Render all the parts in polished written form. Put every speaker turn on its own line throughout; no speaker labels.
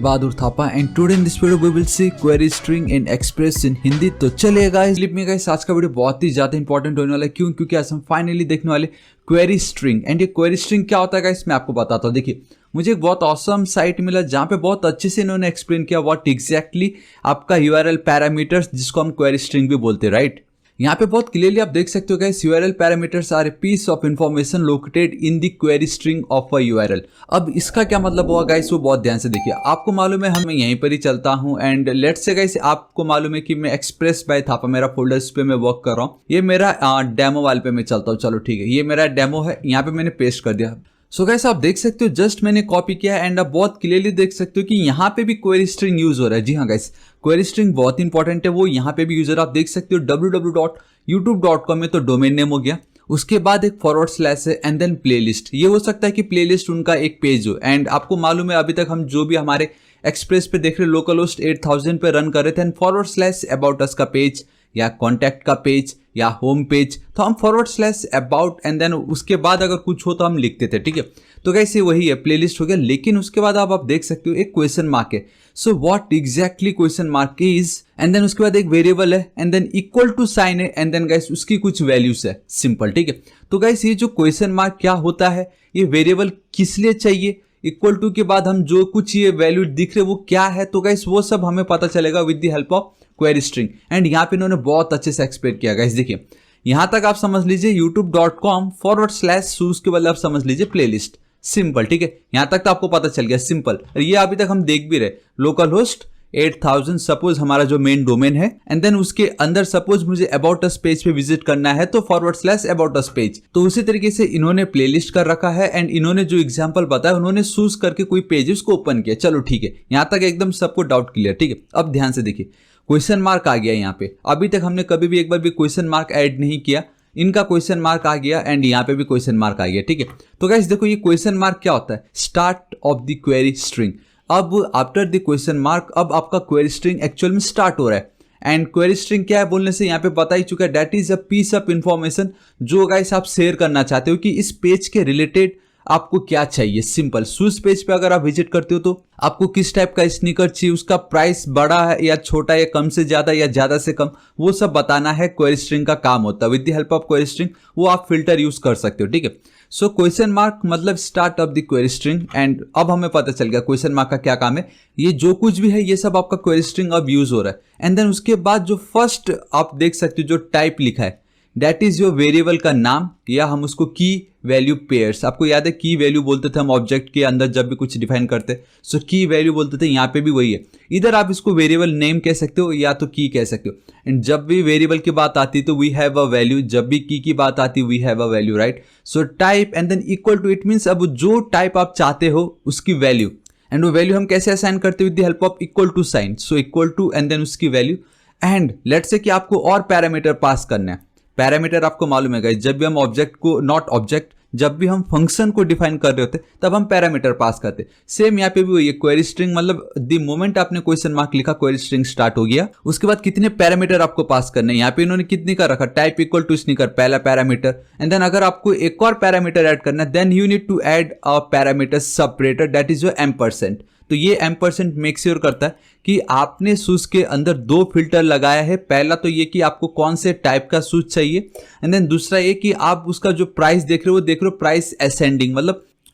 Bahadur Thapa and today in this video we will see query string in Express in Hindi. तो चलिए guys clip में guys आज का video बहुत ही ज्यादा इंपॉर्टेंट होने वाला है। क्यों? क्योंकि आज हम फाइनली देखने वाले क्वेरी स्ट्रिंग। एंड ये क्वेरी स्ट्रिंग क्या होता है गाइस मैं आपको बताता हूँ। देखिए मुझे एक बहुत ऑसम साइट मिला जहाँ पे बहुत अच्छे से इन्होंने एक्सप्लेन किया व्हाट एग्जैक्टली आपका यूआरएल पैरामीटर्स जिसको हम क्वेरी स्ट्रिंग भी बोलते हैं, राइट। यहाँ पे बहुत क्लियरली आप देख सकते हो guys URL parameters are a piece of information located in the query string of a URL. अब इसका क्या मतलब हुआ गाइस वो बहुत ध्यान से देखिए। आपको मालूम है हम यहीं पर ही चलता हूँ एंड लेट्स से गाइस आपको मालूम है कि मैं एक्सप्रेस बाय थापा मेरा फोल्डर्स पे मैं वर्क कर रहा हूँ। ये मेरा डेमो वाले पे मैं चलता हूँ। चलो ठीक है, ये मेरा डेमो है, यहाँ पे मैंने पेस्ट कर दिया। सो गाइस आप देख सकते हो जस्ट मैंने कॉपी किया एंड आप बहुत क्लियरली देख सकते हो कि यहाँ पे भी क्वेरी स्ट्रिंग यूज हो रहा है। जी हाँ गाइस, क्वेरी स्ट्रिंग बहुत इंपॉर्टेंट है, वो यहाँ पे भी यूजर आप देख सकते हो www.youtube.com में तो डोमेन नेम हो गया, उसके बाद एक फॉरवर्ड स्लैश है एंड देन प्लेलिस्ट। ये हो सकता है कि प्लेलिस्ट उनका एक पेज हो। एंड आपको मालूम है अभी तक हम जो भी हमारे एक्सप्रेस पे देख रहे लोकल होस्ट 8000 पे रन कर रहे थे and forward slash about us का पेज या कॉन्टैक्ट का पेज या होम पेज, तो हम forward slash about and then उसके बाद अगर कुछ हो तो हम लिखते थे, ठीक है। तो कैसे वही है, प्लेलिस्ट हो गया। लेकिन उसके बाद आप देख सकते हो एक क्वेश्चन मार्क है। So what exactly question mark is and then उसके बाद एक वेरिएबल है and then equal to sign है एंड देन गाइस उसकी कुछ वैल्यूज है, सिंपल, ठीक है। तो गाइस ये जो क्वेश्चन मार्क क्या होता है, ये वेरिएबल किस लिए चाहिए, इक्वल टू के बाद हम जो कुछ ये वैल्यू दिख रहे वो क्या है, तो गाइस वो सब हमें पता चलेगा with the help of query string. And यहाँ पे इन्होंने बहुत अच्छे से एक्सप्लेन किया गाइस। देखिए यहाँ तक आप समझ लीजिए youtube.com/sus के बदले आप समझ लीजिए प्लेलिस्ट, सिंपल, ठीक है। यहाँ तक तो आपको पता चल गया, सिंपल। ये अभी तक हम देख भी रहे लोकल होस्ट 8000 सपोज हमारा जो मेन डोमेन है एंड देन उसके अंदर सपोज मुझे अबाउट अस पेज पे विजिट करना है तो forward slash about us page. तो उसी तरीके से इन्होंने प्लेलिस्ट कर रखा है एंड इन्होंने जो एग्जांपल बताया उन्होंने चूज करके कोई पेज उसको ओपन किया। चलो ठीक है, यहाँ तक एकदम सबको डाउट क्लियर, ठीक है। अब ध्यान से देखिए क्वेश्चन मार्क आ गया यहाँ पे। अभी तक हमने कभी भी एक बार भी क्वेश्चन मार्क ऐड नहीं किया, इनका क्वेश्चन मार्क आ गया एंड यहाँ पे भी क्वेश्चन मार्क आ गया, ठीक है। तो गाइस देखो ये क्वेश्चन मार्क क्या होता है, start of the query string. अब आफ्टर द क्वेश्चन मार्क अब आपका क्वेरी स्ट्रिंग एक्चुअल में स्टार्ट हो रहा है। एंड क्वेरी स्ट्रिंग क्या है बोलने से यहाँ पे बता ही चुका है, that is a piece of information जो गाइस आप शेयर करना चाहते हो कि इस पेज के रिलेटेड आपको क्या चाहिए। सिंपल, शूज पेज पे अगर आप विजिट करते हो तो आपको किस टाइप का स्नीकर चाहिए, उसका प्राइस बड़ा है या छोटा या कम से ज्यादा या ज्यादा से कम, वो सब बताना है क्वेरी स्ट्रिंग का काम होता है। With the help of query string वो आप फिल्टर यूज कर सकते हो, ठीक है। सो क्वेश्चन मार्क मतलब start of the query string. And अब हमें पता चल गया क्वेश्चन मार्क का क्या काम है। ये जो कुछ भी है ये सब आपका क्वेरी स्ट्रिंग अब यूज हो रहा है। एंड देन उसके बाद जो फर्स्ट आप देख सकते हो जो टाइप लिखा है दैट इज योर वेरिएबल का नाम, या हम उसको की वैल्यू पेयर्स, आपको याद है की वैल्यू बोलते थे हम ऑब्जेक्ट के अंदर जब भी कुछ डिफाइन करते, सो की वैल्यू बोलते थे। यहाँ पे भी वही है, इधर आप इसको वेरिएबल नेम कह सकते हो या तो की कह सकते हो। एंड जब भी वेरिएबल की बात आती तो वी हैव अ वैल्यू, जब भी की बात आती we have a value, right. So type and then equal to, it means अब जो टाइप आप चाहते हो उसकी वैल्यू। एंड वो वैल्यू हम कैसे असाइन करते हैं with the help of equal to sign. So equal to and then उसकी वैल्यू। एंड लेट्स से कि आपको और पैरामीटर पास करना है। पैरामीटर आपको मालूम है गाइस, जब भी हम ऑब्जेक्ट को नॉट ऑब्जेक्ट जब भी हम फंक्शन को डिफाइन कर रहे होते तब हम पैरामीटर पास करते। सेम यहाँ पे भी वही है, क्वेरी स्ट्रिंग मतलब द मोमेंट आपने क्वेश्चन मार्क लिखा क्वेरी स्ट्रिंग स्टार्ट हो गया। उसके बाद कितने पैरामीटर आपको पास करने, यहाँ पे इन्होंने कितने का रखा, टाइप इक्वल टू स्नीकर पहला पैरामीटर। एंड देन अगर आपको एक और पैरामीटर ऐड करना है then you need to add a parameter separator that is your M%। तो ये M% मेक श्योर करता है कि आपने शूज के अंदर दो फिल्टर लगाया है। पहला तो ये कि आपको कौन से टाइप का शूज चाहिए एंड देन दूसरा ये कि आप उसका जो प्राइस देख रहे हो वो देख रहे हो प्राइस असेंडिंग,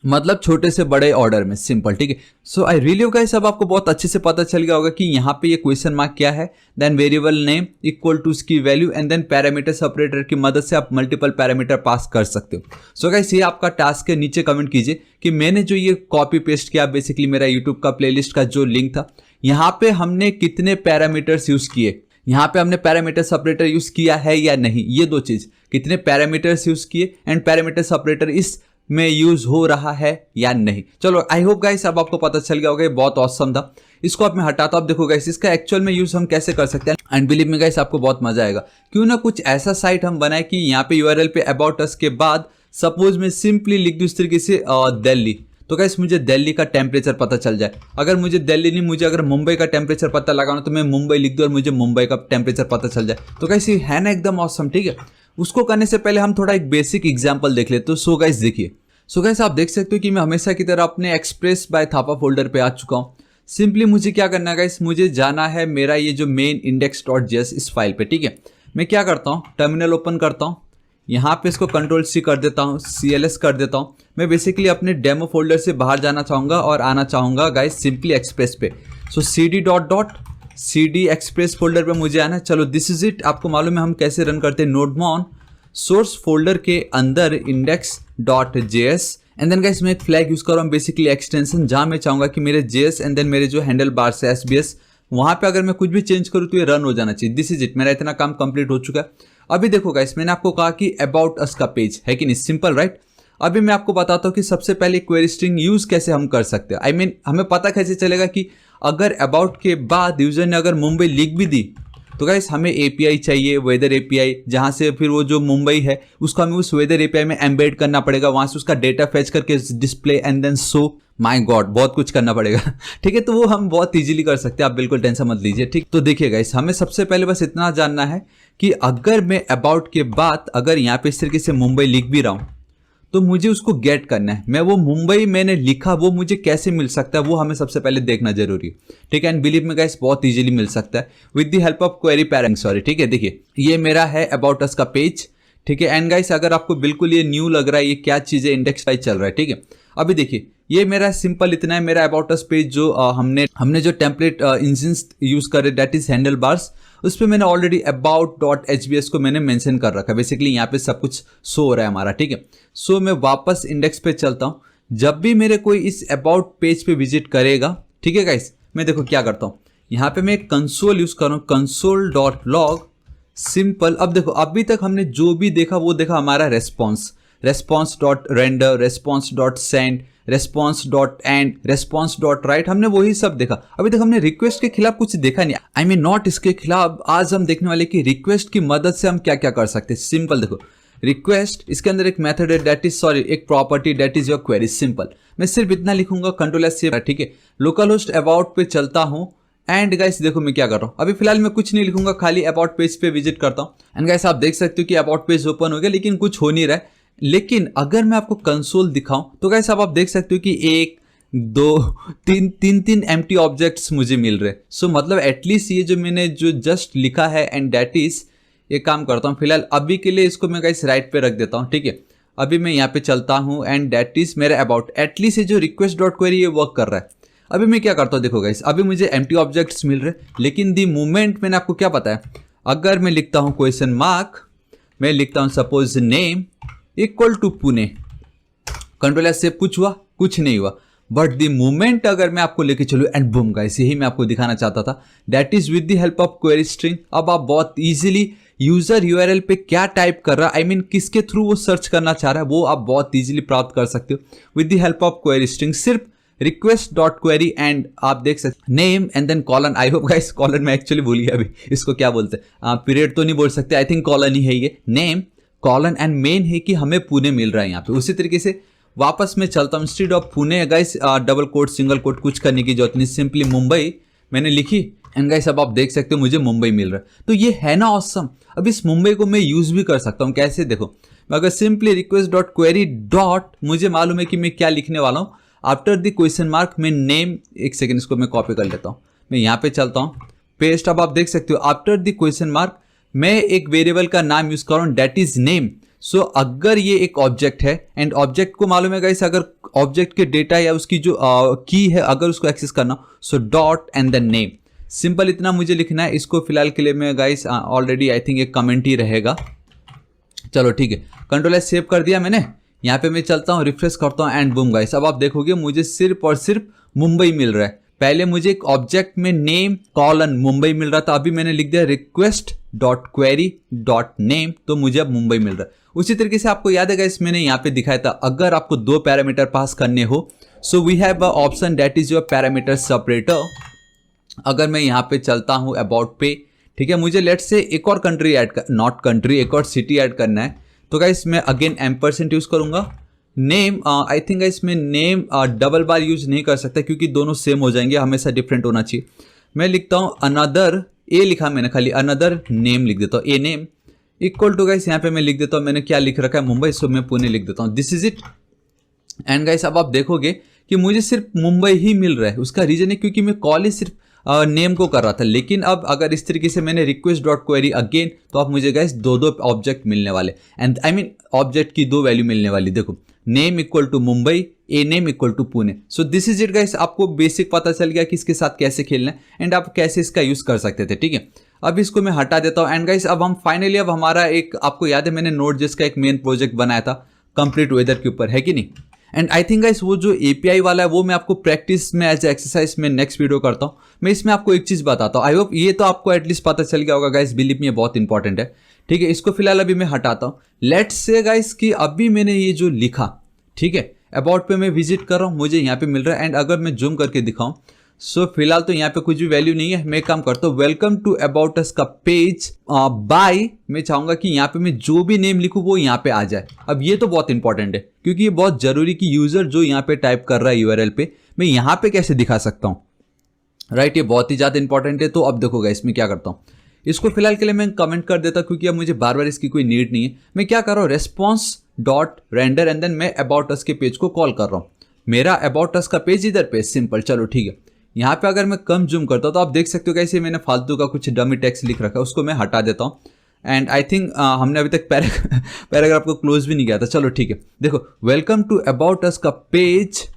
मतलब छोटे से बड़े ऑर्डर में, सिंपल, ठीक है। सो आई रियली गाइस अब आपको बहुत अच्छे से पता चल गया होगा कि यहाँ पे ये क्वेश्चन मार्क क्या है, then variable name equal to उसकी value and then parameter separator की मदद से आप मल्टीपल पैरामीटर पास कर सकते हो। सो गाइस ये आपका टास्क है, नीचे कमेंट कीजिए कि मैंने जो ये कॉपी पेस्ट किया बेसिकली मेरा यूट्यूब का प्लेलिस्ट का जो लिंक था, यहाँ पे हमने कितने पैरामीटर्स यूज किए, यहाँ पे हमने पैरामीटर सेपरेटर यूज किया है या नहीं, ये दो चीज, कितने पैरामीटर्स यूज किए एंड पैरामीटर सेपरेटर इस में यूज हो रहा है या नहीं। चलो आई होप गाइस अब आपको पता चल गया होगा, ये बहुत ऑसम था। इसको अब मैं हटाता हूं, आप देखो गाइस इसका एक्चुअल में यूज हम कैसे कर सकते हैं एंड बिलीव मी गाइस आपको बहुत मजा आएगा। क्यों ना कुछ ऐसा साइट हम बनाए कि यहाँ पे यूआरएल पे अबाउट अस के बाद सपोज मैं सिंपली लिख दूं इस तरीके से दिल्ली, तो गाइस मुझे दिल्ली का टेम्परेचर पता चल जाए। अगर मुझे दिल्ली नहीं, मुझे अगर मुंबई का टेम्परेचर पता लगाना तो मैं मुंबई लिख दूं और मुझे मुंबई का टेम्परेचर पता चल जाए। तो गाइस ये है ना एकदम ऑसम, ठीक है। उसको करने से पहले हम थोड़ा एक बेसिक एग्जाम्पल देख लेते। तो सो गाइस देखिए, सो गाइस आप देख सकते हो कि मैं हमेशा की तरह अपने एक्सप्रेस बाय थापा फोल्डर पे आ चुका हूँ। सिंपली मुझे क्या करना है गाइस, मुझे जाना है मेरा ये जो मेन index.js इस फाइल पे, ठीक है। मैं क्या करता हूँ, टर्मिनल ओपन करता हूँ, यहाँ पे इसको Ctrl+C कर देता हूँ, CLS कर देता हूँ। मैं बेसिकली अपने डेमो फोल्डर से बाहर जाना चाहूँगा और आना चाहूँगा गाइस सिंपली एक्सप्रेस पे। सो cd एक्सप्रेस फोल्डर पे मुझे आना है। चलो दिस इज इट। आपको मालूम है हम कैसे रन करते हैं, nodemon सोर्स फोल्डर के अंदर index.js एंड देन गाइस मैं एक फ्लैग यूज कर रहा हूँ, बेसिकली एक्सटेंशन, जहाँ मैं चाहूँगा कि मेरे JS एंड देन मेरे जो हैंडल बार से SBS वहाँ पे अगर मैं कुछ भी चेंज करूँ तो ये रन हो जाना चाहिए। दिस इज इट, मेरा इतना काम कंप्लीट हो चुका है। अभी देखो गाइस, मैंने आपको कहा कि अबाउट अस का पेज है कि नहीं, सिंपल राइट। अभी मैं आपको बताता हूँ कि सबसे पहले क्वेरी स्ट्रिंग यूज कैसे हम कर सकते हैं। आई मीन हमें पता कैसे चलेगा कि अगर अबाउट के बाद यूजर ने अगर मुंबई लिख भी दी तो गाइस हमें API चाहिए, वेदर API, जहाँ से फिर वो जो मुंबई है उसको हमें उस वेदर API में एम्बेड करना पड़ेगा, वहाँ से उसका डेटा फेच करके display and then show. My god, बहुत कुछ करना पड़ेगा ठीक है। तो वो हम बहुत इजीली कर सकते हैं, आप बिल्कुल टेंशन मत लीजिए, ठीक। तो देखिए गाइस, हमें सबसे पहले बस इतना जानना है कि अगर मैं अबाउट के बाद अगर यहाँ पे इस तरीके से मुंबई लिख भी रहा हूँ तो मुझे उसको गेट करना है। मैं वो मुंबई मैंने लिखा वो मुझे कैसे मिल सकता है वो हमें सबसे पहले देखना जरूरी है, ठीक है। एंड बिलीव में गाइस बहुत इजीली मिल सकता है with the help of query parameter, sorry, ठीक है। देखिए ये मेरा है अबाउट अस का पेज, ठीक है। एंड गाइस अगर आपको बिल्कुल ये न्यू लग रहा है, ये क्या चीज़ है, इंडेक्स वाइज चल रहा है, ठीक है। अभी देखिए ये मेरा सिंपल इतना है, मेरा अबाउट अस पेज जो हमने जो टेम्पलेट इंजन यूज करे दैट इज हैंडल बार्स, उस पर मैंने ऑलरेडी about.hbs को मैंने मेंशन कर रखा है। बेसिकली यहाँ पे सब कुछ शो हो रहा है हमारा, ठीक है। सो मैं वापस इंडेक्स पे चलता हूँ। जब भी मेरे कोई इस अबाउट पेज पे विजिट करेगा, ठीक है गाइस, मैं देखो क्या करता हूँ, यहाँ पे मैं कंसोल यूज कर रहा हूँ, console.log सिंपल। अब देखो अभी तक हमने जो भी देखा वो देखा हमारा response.render, response.send, response.end, response.write, हमने वही सब देखा। अभी तक हमने रिक्वेस्ट के खिलाफ कुछ देखा नहीं, आई मीन नॉट इसके खिलाफ। आज हम देखने वाले कि रिक्वेस्ट की मदद से हम क्या क्या कर सकते हैं। सिंपल देखो, रिक्वेस्ट, इसके अंदर एक मेथड है दैट इज, सॉरी, एक property that is your query. Simple मैं सिर्फ इतना लिखूंगा, Ctrl+C, ठीक है। लोकल होस्ट अबाउट पे चलता हूँ एंड गाइस देखो मैं क्या कर रहा हूँ, अभी फिलहाल मैं कुछ नहीं लिखूंगा, खाली अबाउट पेज पे विजिट करता हूँ। एंड गाइस आप देख सकते हो कि अबाउट पेज ओपन हो गया लेकिन कुछ हो नहीं रहा है। लेकिन अगर मैं आपको कंसोल दिखाऊं तो गाइस आप देख सकते हो कि 1 2 3 एम्प्टी ऑब्जेक्ट्स मुझे मिल रहे। सो मतलब एटलीस्ट ये जो मैंने जो जस्ट लिखा है एंड दैट इज, ये काम करता हूँ फिलहाल अभी के लिए, इसको मैं गाइस राइट पे रख देता हूँ, ठीक है। अभी मैं यहाँ पे चलता हूँ एंड दैट इज मेरा अबाउट, एटलीस्ट ये जो रिक्वेस्ट डॉट क्वेरी ये वर्क कर रहा है। अभी मैं क्या करता हूँ, देखो गाइस, अभी मुझे एम्प्टी ऑब्जेक्ट्स मिल रहे, लेकिन दी मोमेंट मैंने आपको क्या पता है, अगर मैं लिखता हूँ क्वेश्चन मार्क, मैं लिखता हूँ suppose name equal to Pune, Ctrl+S से कुछ हुआ, कुछ नहीं हुआ। बट द मोमेंट अगर मैं आपको लेके चलूँ एंड बूम गाइस, यही मैं आपको दिखाना चाहता था, that is with the help of query string. अब आप बहुत इजीली यूजर URL पे क्या टाइप कर रहा है, आई मीन किसके थ्रू वो सर्च करना चाह रहा है, वो आप बहुत इजीली प्राप्त कर सकते हो with the help of query string. सिर्फ रिक्वेस्ट डॉट क्वेरी एंड आप देख सकते name and then colon. I hope guys colon मैं एक्चुअली भूल गया अभी, इसको क्या बोलते हैं, पीरियड तो नहीं बोल सकते, आई थिंक कॉलन ही है ये, नेम कॉलन एंड मेन है कि हमें पुणे मिल रहा है यहाँ पे। उसी तरीके से वापस मैं चलता हूँ, instead of Pune guys double quote single quote कुछ करने की जरूरत नहीं, सिंपली मुंबई मैंने लिखी एंड गाइस अब आप देख सकते हो मुझे मुंबई मिल रहा है। तो ये है ना ऑसम। अब इस मुंबई को मैं यूज भी कर सकता हूँ, कैसे देखो, अगर simply request dot query dot, मुझे मालूम है कि मैं क्या लिखने वाला हूँ, आफ्टर द क्वेश्चन मार्क मैं नेम, एक सेकेंड इसको मैं कॉपी कर लेता हूँ, मैं यहाँ पे चलता हूँ, पेस्ट। अब आप देख सकते हो आफ्टर द क्वेश्चन मार्क मैं एक वेरिएबल का नाम यूज कर रहा हूँ दैट इज नेम। सो अगर ये एक ऑब्जेक्ट है एंड ऑब्जेक्ट को मालूम है गाइस, अगर ऑब्जेक्ट के डेटा या उसकी जो की है अगर उसको एक्सेस करना, so dot and then name, simple इतना मुझे लिखना है। इसको फिलहाल के लिए मैं गाइस ऑलरेडी आई थिंक एक कमेंट ही रहेगा, चलो ठीक है। Ctrl+S सेव कर दिया मैंने, यहाँ पे मैं चलता हूँ, रिफ्रेश करता हूँ एंड बूम गाइस, अब आप देखोगे मुझे सिर्फ और सिर्फ मुंबई मिल रहा है। पहले मुझे एक ऑब्जेक्ट में नेम कॉलन मुंबई मिल रहा था, अभी मैंने लिख दिया request dot query dot name, तो मुझे अब मुंबई मिल रहा है। उसी तरीके से आपको याद है गाइस मैंने यहाँ पे दिखाया था, अगर आपको 2 पैरामीटर पास करने हो, so we have a option that is your parameter separator. अगर मैं यहाँ पे चलता हूँ अबाउट पे, ठीक है, मुझे लेट से एक और कंट्री ऐड कर, नॉट कंट्री, एक और सिटी ऐड करना है, तो गाइस मैं अगेन एम्परसेंट यूज करूंगा। नेम आई थिंक गाइस मैं नेम डबल बार यूज नहीं कर सकता क्योंकि दोनों सेम हो जाएंगे, हमेशा डिफरेंट होना चाहिए। मैं लिखता हूँ अनदर, ए लिखा मैंने, खाली अनदर नेम लिख देता हूँ, ए नेम इक्वल टू गाइस यहाँ पे मैं लिख देता हूँ, मैंने क्या लिख रखा है मुंबई, सो मैं पुणे लिख देता हूँ, this is it. And guys अब आप देखोगे कि मुझे सिर्फ मुंबई ही मिल रहा है। उसका रीजन है क्योंकि मैं कॉल ही सिर्फ नेम को कर रहा था। लेकिन अब अगर इस तरीके से मैंने रिक्वेस्ट डॉट क्वेरी अगेन, तो आप मुझे गाइस दो ऑब्जेक्ट मिलने वाले, एंड आई मीन ऑब्जेक्ट की दो वैल्यू मिलने वाली। देखो name equal to Mumbai, a name equal to Pune. So this is it guys, आपको बेसिक पता चल गया कि इसके साथ कैसे खेलना है एंड आप कैसे इसका यूज कर सकते थे। ठीक है, अब इसको मैं हटा देता हूँ एंड गाइस अब हम फाइनली, अब हमारा एक, आपको याद है मैंने नोड.जेएस का एक मेन प्रोजेक्ट बनाया था कंप्लीट वेदर के ऊपर, है कि नहीं। एंड आई थिंक गाइस वो जो एपीआई वाला है वो मैं आपको प्रैक्टिस में एज एक्सरसाइज में नेक्स्ट वीडियो करता हूँ। मैं इसमें आपको एक चीज बताता हूँ, आई होप ये तो आपको एटलीस्ट पता चल गया होगा गाइस, बिलीव मी ये बहुत इंपॉर्टेंट है। ठीक है, इसको फिलहाल अभी मैं हटाता हूँ। लेट्स से गाइस कि अभी मैंने ये जो लिखा, ठीक है, अबाउट पे मैं विजिट कर रहा हूँ, मुझे यहाँ पे मिल रहा है। एंड अगर मैं जूम करके दिखाऊं, सो फिलहाल तो यहाँ पे कुछ भी वैल्यू नहीं है। मैं काम करता हूँ, वेलकम टू अबाउट अस का पेज बाय, मैं चाहूंगा कि यहाँ पे मैं जो भी नेम लिखूँ वो यहाँ पे आ जाए। अब ये तो बहुत इंपॉर्टेंट है क्योंकि ये बहुत जरूरी कि यूजर जो यहाँ पे टाइप कर रहा है यूआरएल पे, मैं यहाँ पे कैसे दिखा सकता हूँ, राइट। ये बहुत ही ज्यादा इंपॉर्टेंट है। तो अब देखो गाइस मैं क्या करता हूँ, इसको फिलहाल के लिए मैं कमेंट कर देता क्योंकि अब मुझे बार बार इसकी कोई नीड नहीं है। मैं क्या कर रहा हूँ, response dot render and then मैं अबाउट अस के पेज को कॉल कर रहा हूँ। मेरा अबाउट अस का पेज इधर पे, सिंपल। चलो ठीक है, यहाँ पे अगर मैं कम जूम करता हूँ तो आप देख सकते हो कैसे मैंने फालतू का कुछ डमी टेक्स्ट लिख रखा है, उसको मैं हटा देता हूँ। एंड आई थिंक हमने अभी तक पैराग्राफ को क्लोज भी नहीं किया था। चलो ठीक है, देखो वेलकम टू अबाउट अस का पेज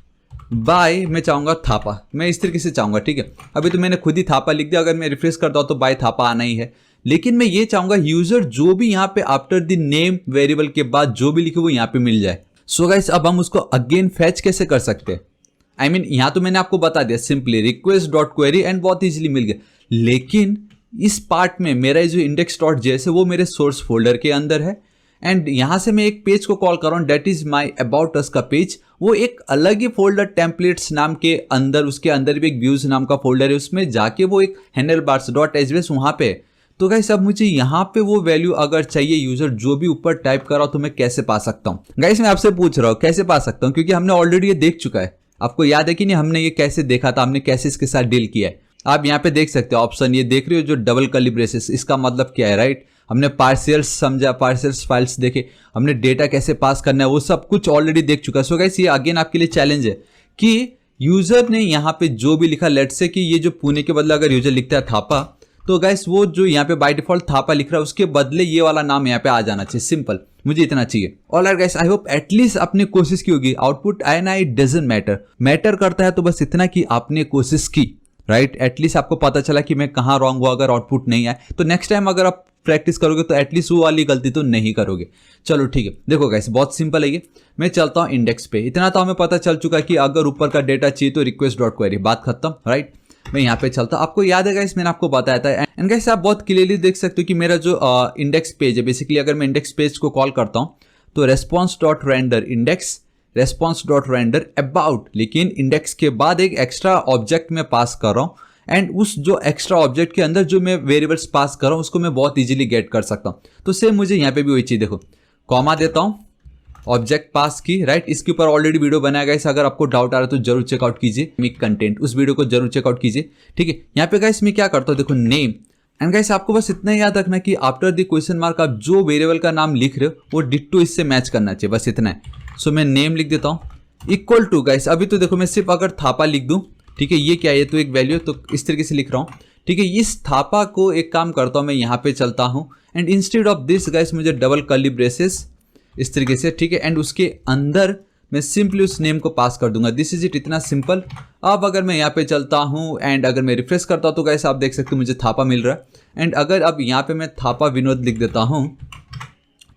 बाय, मैं चाहूंगा थापा, मैं इस तरीके से चाहूंगा। ठीक है, अभी तो मैंने खुद ही थापा लिख दिया, अगर मैं रिफ्रेश करता हूँ तो बाय थापा आना ही है। लेकिन मैं ये चाहूंगा यूजर जो भी यहाँ पे आफ्टर द नेम वेरिएबल के बाद जो भी लिखे वो यहाँ पे मिल जाए। सो गाइस अब हम उसको अगेन फैच कैसे कर सकते हैं, आई मीन यहाँ तो मैंने आपको बता दिया, simply request dot query and बहुत इजीली मिल गया। लेकिन इस पार्ट में मेरा जो इंडेक्स डॉट जेएस है वो मेरे सोर्स फोल्डर के अंदर है एंड यहाँ से मैं एक पेज को कॉल कर रहा हूँ, that is my about us का पेज। वो एक अलग ही फोल्डर टेम्पलेट्स नाम के अंदर, उसके अंदर भी एक व्यूज नाम का फोल्डर है, उसमें जाके वो एक हैंडल बार्स डॉट एचबीएस वहाँ पे है। तो गाइस अब मुझे यहाँ पे वो वैल्यू अगर चाहिए यूजर जो भी ऊपर टाइप कर रहा हो तो मैं कैसे पा सकता हूँ। गाइस मैं आपसे पूछ रहा हूँ कैसे पा सकता हूँ, क्योंकि हमने ऑलरेडी ये देख चुका है। आपको याद है कि नहीं, हमने ये कैसे देखा था, हमने कैसे इसके साथ डील किया है। आप यहाँ पे देख सकते हो ऑप्शन, ये देख रहे हो जो डबल कर्ली ब्रेसेस, इसका मतलब क्या है, राइट। हमने पार्शियल्स समझा, पार्शियल्स फाइल्स देखे, हमने डेटा कैसे पास करना है वो सब कुछ ऑलरेडी देख चुका है। सो गाइस ये अगेन आपके लिए चैलेंज है कि यूजर ने यहाँ पे जो भी लिखा, लेट्स से कि ये जो पुणे के बदले अगर यूजर लिखता है थापा, तो गाइस वो जो यहाँ पे बाय डिफॉल्ट थापा लिख रहा है उसके बदले ये वाला नाम यहाँ पे आ जाना चाहिए, सिंपल। मुझे इतना चाहिए। Alright guys, I hope at least आपने कोशिश की होगी। आउटपुट आए ना, इट डजंट मैटर करता है तो बस इतना कि आपने कोशिश की, राइट। एटलीस्ट आपको पता चला कि मैं कहाँ रॉन्ग हुआ। अगर आउटपुट नहीं आए तो नेक्स्ट टाइम अगर आप प्रैक्टिस करोगे तो एटलीस्ट वो वाली गलती तो नहीं करोगे। चलो ठीक है, देखो गाइस बहुत सिंपल है ये। मैं चलता हूँ इंडेक्स पे। इतना तो हमें पता चल चुका कि अगर ऊपर का डेटा चाहिए तो रिक्वेस्ट डॉट क्वेरी, बात खत्म, राइट। मैं यहाँ पे चलता हूँ, आपको याद है गाइस मैंने आपको बताया था। एंड गाइस आप बहुत क्लियरली देख सकते हो कि मेरा जो इंडेक्स पेज है, बेसिकली अगर मैं इंडेक्स पेज को कॉल करता हूँ तो response dot render index, response dot render about, लेकिन इंडेक्स के बाद एक एक्स्ट्रा ऑब्जेक्ट में पास कर रहा हूँ एंड उस जो एक्स्ट्रा ऑब्जेक्ट के अंदर जो मैं वेरिएबल्स पास कर रहा हूँ उसको मैं बहुत इजीली गेट कर सकता हूँ। तो सेम मुझे यहाँ पे भी वही चीज, देखो कॉमा देता हूँ, ऑब्जेक्ट पास की, राइट। इसके ऊपर ऑलरेडी वीडियो बनाया गया है, अगर आपको डाउट आ रहा है तो जरूर चेकआउट कीजिए मिक कंटेंट, उस वीडियो को जरूर चेकआउट कीजिए। ठीक है, यहाँ पे गाइस मैं क्या करता हूँ, देखो नेम एंड गाइस आपको बस इतना याद रखना कि आफ्टर द क्वेश्चन मार्क आप जो वेरिएबल का नाम लिख रहे हो वो डिट्टो इससे मैच करना चाहिए, बस इतना है। सो मैं नेम लिख देता हूँ इक्वल टू, गाइस अभी तो देखो मैं सिर्फ अगर थापा लिख दूं, ठीक है, ये क्या है, तो एक वैल्यू, तो इस तरीके से लिख रहा हूँ। ठीक है, इस थापा को एक काम करता हूँ मैं यहाँ पे चलता हूँ and instead of this guys मुझे डबल कर्ली ब्रेसेस इस तरीके से, ठीक है, एंड उसके अंदर मैं सिंपली उस नेम को पास कर दूंगा। दिस इज इट, इतना सिंपल। अब अगर मैं यहाँ पे चलता हूँ एंड अगर मैं रिफ्रेश करता हूँ तो गाइस आप देख सकते हो मुझे थापा मिल रहा है। एंड अगर अब यहाँ पे मैं थापा विनोद लिख देता हूँ,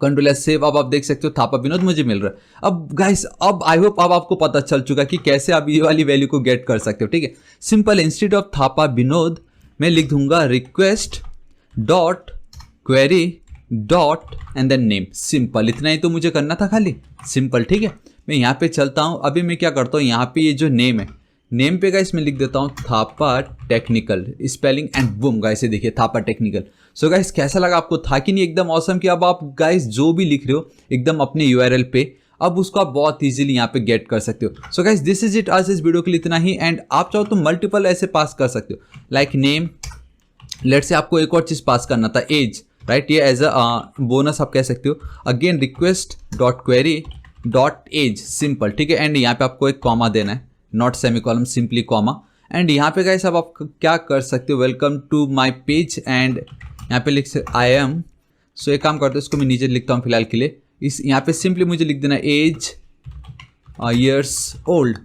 कंट्रोल एस सेव, अब आप देख सकते हो थापा विनोद मुझे मिल रहा है। अब गाइस अब आई होप अब आपको पता चल चुका कि कैसे आप ये वाली वैल्यू को गेट कर सकते हो। ठीक है, simple, instead of Thapa Vinod मैं लिख दूंगा request dot query dot and then name, simple. इतना ही तो मुझे करना था खाली, सिंपल। ठीक है, मैं यहाँ पे चलता हूँ। अभी मैं क्या करता हूँ, यहाँ पे ये जो नेम है, नेम पे गाइस मैं लिख देता हूँ Thapa technical spelling and boom guys, ये देखिए थापा टेक्निकल। सो गाइस कैसा लगा आपको, था कि नहीं एकदम ऑसम कि अब आप गाइस जो भी लिख रहे हो एकदम अपने यूआरएल पे, अब उसको आप बहुत इजीली यहाँ पे गेट कर सकते हो। So guys this is it, आज इस वीडियो के लिए इतना ही। एंड आप चाहो तो मल्टीपल ऐसे पास कर सकते हो, लाइक नेम, लेट्स से आपको एक और चीज पास करना था, एज, राइट, ये एज अ बोनस आप कह सकते हो। Again request dot query dot age, simple. ठीक है, एंड यहाँ पे आपको एक कॉमा देना है, not semicolon, simply comma. And यहाँ पे गाइस अब आप क्या कर सकते हो, welcome to my page, and यहाँ पे लिख सकते आई एम। सो एक काम करते हो, इसको मैं नीचे लिखता हूँ फिलहाल के लिए। इस यहाँ पे सिंपली मुझे लिख देना age years old,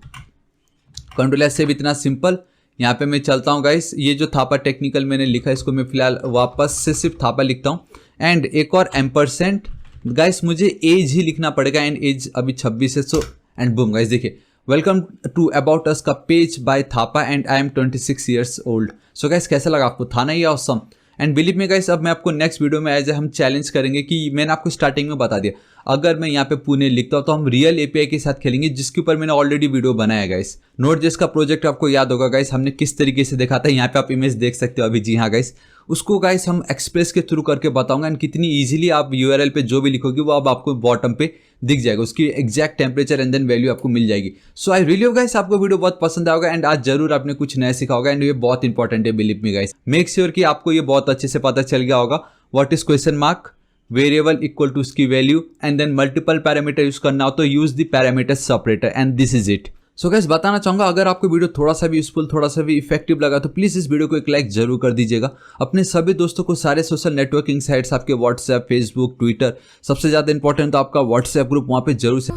control S save, इतना सिंपल। यहाँ पे मैं चलता हूँ गाइस, ये जो थापा टेक्निकल मैंने लिखा है इसको मैं फिलहाल वापस से सिर्फ थापा लिखता हूँ। एंड एक और एम्परसेंट गाइस, मुझे एज ही लिखना पड़ेगा, एंड एज अभी 26 है। सो एंड बूम गाइस, देखिए वेलकम टू अबाउट अस का page by Thapa and I am 26 years old. So guys कैसा लगा आपको, था ना ये awesome? And believe me guys, अब मैं आपको नेक्स्ट वीडियो में एज ए हम चैलेंज करेंगे कि मैंने आपको स्टार्टिंग में बता दिया, अगर मैं यहाँ पे पुणे लिखता हूँ तो हम रियल एपीआई के साथ खेलेंगे, जिसके ऊपर मैंने ऑलरेडी वीडियो बनाया है गाइस। नोट.जेएस का प्रोजेक्ट आपको याद होगा गाइस, हमने किस तरीके से देखा था, यहाँ पे आप इमेज देख सकते हो अभी। जी हाँ गाइस, उसको गाइस हम एक्सप्रेस के थ्रू करके बताऊंगा, एंड कितनी इजीली आप यूआरएल पे जो भी लिखोगे वो अब आपको बॉटम पे दिख जाएगा, उसकी exact temperature and then value आपको मिल जाएगी। So I really hope guys आपको वीडियो बहुत पसंद आएगा, एंड आज जरूर आपने कुछ नया सीखा होगा, एंड ये बहुत इंपॉर्टेंट है, believe me guys. Make sure कि आपको ये बहुत अच्छे से पता चल गया होगा what is question mark, variable equal to उसकी value, and then multiple parameter use करना हो तो use the parameter separator, and this is it. So guys बताना चाहूंगा, अगर आपको वीडियो थोड़ा सा भी यूजफुल, थोड़ा सा भी इफेक्टिव लगा तो प्लीज इस वीडियो को एक लाइक जरूर कर दीजिएगा। अपने सभी दोस्तों को सारे सोशल नेटवर्किंग साइट्स, आपके व्हाट्सएप, फेसबुक, ट्विटर, सबसे ज्यादा इंपॉर्टेंट तो आपका व्हाट्सएप ग्रुप, वहां पे जरूर से